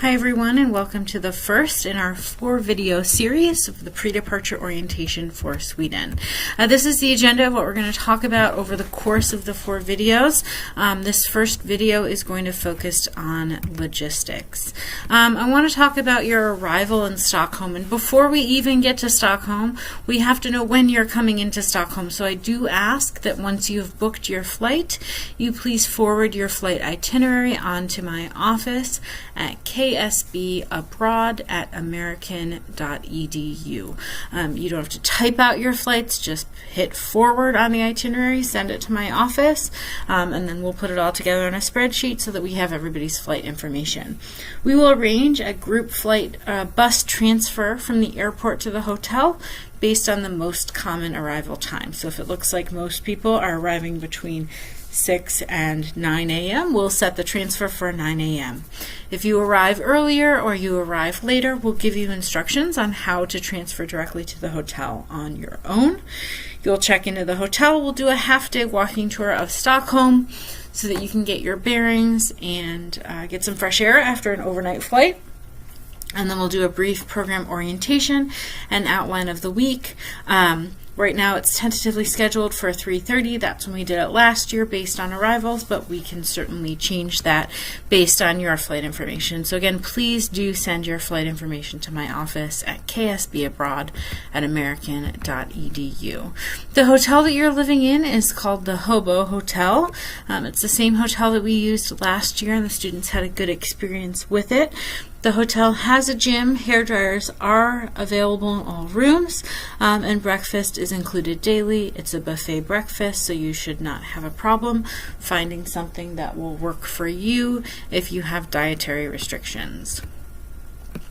Hi everyone, and welcome to the first in our 4-video series of the pre-departure orientation for Sweden. This is the agenda of what we're going to talk about over the course of the 4 videos. This first video is going to focus on logistics. I want to talk about your arrival in Stockholm, and before we even get to Stockholm, we have to know when you're coming into Stockholm. So I do ask that once you have booked your flight, you please forward your flight itinerary onto my office at ksbabroad@american.edu. You don't have to type out your flights, just hit forward on the itinerary, send it to my office, and then we'll put it all together in a spreadsheet so that we have everybody's flight information. We will arrange a group flight bus transfer from the airport to the hotel based on the most common arrival time. So if it looks like most people are arriving between 6 and 9 a.m., we'll set the transfer for 9 a.m. If you arrive earlier or you arrive later, we'll give you instructions on how to transfer directly to the hotel on your own. You'll check into the hotel. We'll do a half-day walking tour of Stockholm so that you can get your bearings and get some fresh air after an overnight flight. And then we'll do a brief program orientation and outline of the week. Right now it's tentatively scheduled for 3:30. That's when we did it last year based on arrivals, but we can certainly change that based on your flight information. So again, please do send your flight information to my office at ksbabroad@american.edu. The hotel that you're living in is called the Hobo Hotel. It's the same hotel that we used last year, and the students had a good experience with it. The hotel has a gym, hair dryers are available in all rooms, and breakfast is included daily. It's a buffet breakfast, so you should not have a problem finding something that will work for you if you have dietary restrictions.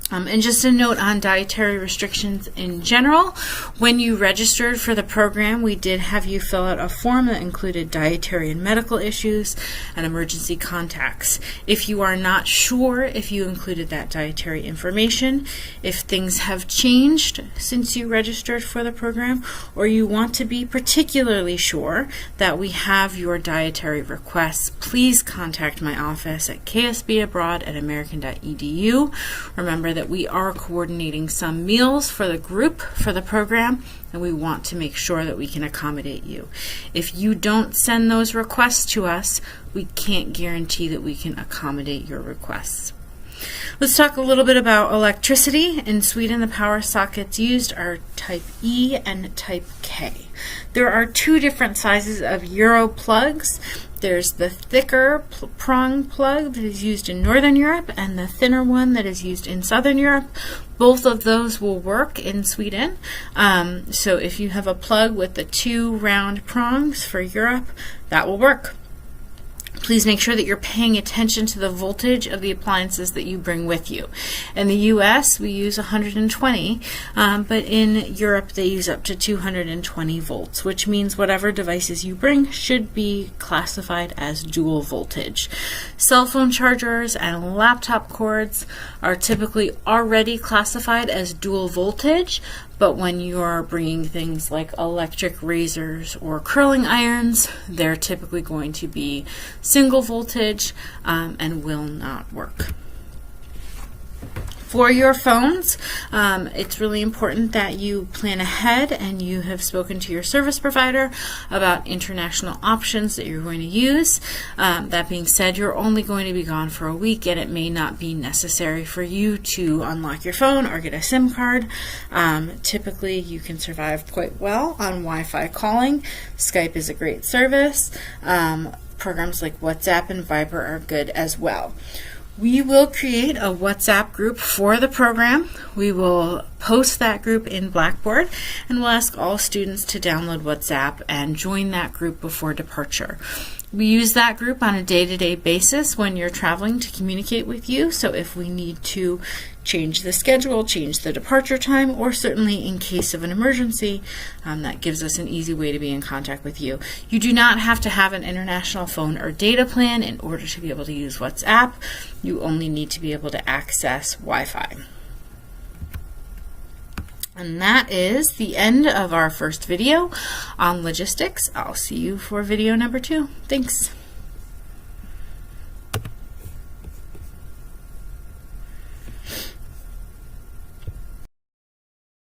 And just a note on dietary restrictions in general, when you registered for the program, we did have you fill out a form that included dietary and medical issues and emergency contacts. If you are not sure if you included that dietary information, if things have changed since you registered for the program, or you want to be particularly sure that we have your dietary requests, please contact my office at ksbabroad@american.edu. Remember that we are coordinating some meals for the group for the program, and we want to make sure that we can accommodate you. If you don't send those requests to us, we can't guarantee that we can accommodate your requests. Let's talk a little bit about electricity. In Sweden, the power sockets used are type E and type K. There are 2 different sizes of Euro plugs. There's the thicker prong plug that is used in Northern Europe and the thinner one that is used in Southern Europe. Both of those will work in Sweden. So if you have a plug with the 2 round prongs for Europe, that will work. Please make sure that you're paying attention to the voltage of the appliances that you bring with you. In the US, we use 120, but in Europe, they use up to 220 volts, which means whatever devices you bring should be classified as dual voltage. Cell phone chargers and laptop cords are typically already classified as dual voltage, but when you're bringing things like electric razors or curling irons, they're typically going to be single voltage and will not work. For your phones, it's really important that you plan ahead and you have spoken to your service provider about international options that you're going to use. That being said, you're only going to be gone for a week, and it may not be necessary for you to unlock your phone or get a SIM card. Typically, you can survive quite well on Wi-Fi calling. Skype is a great service. Programs like WhatsApp and Viber are good as well. We will create a WhatsApp group for the program. We will post that group in Blackboard, and we'll ask all students to download WhatsApp and join that group before departure. We use that group on a day-to-day basis when you're traveling to communicate with you, so if we need to change the schedule, change the departure time, or certainly in case of an emergency, that gives us an easy way to be in contact with you. You do not have to have an international phone or data plan in order to be able to use WhatsApp. You only need to be able to access Wi-Fi. And that is the end of our first video on logistics. I'll see you for video number 2. Thanks.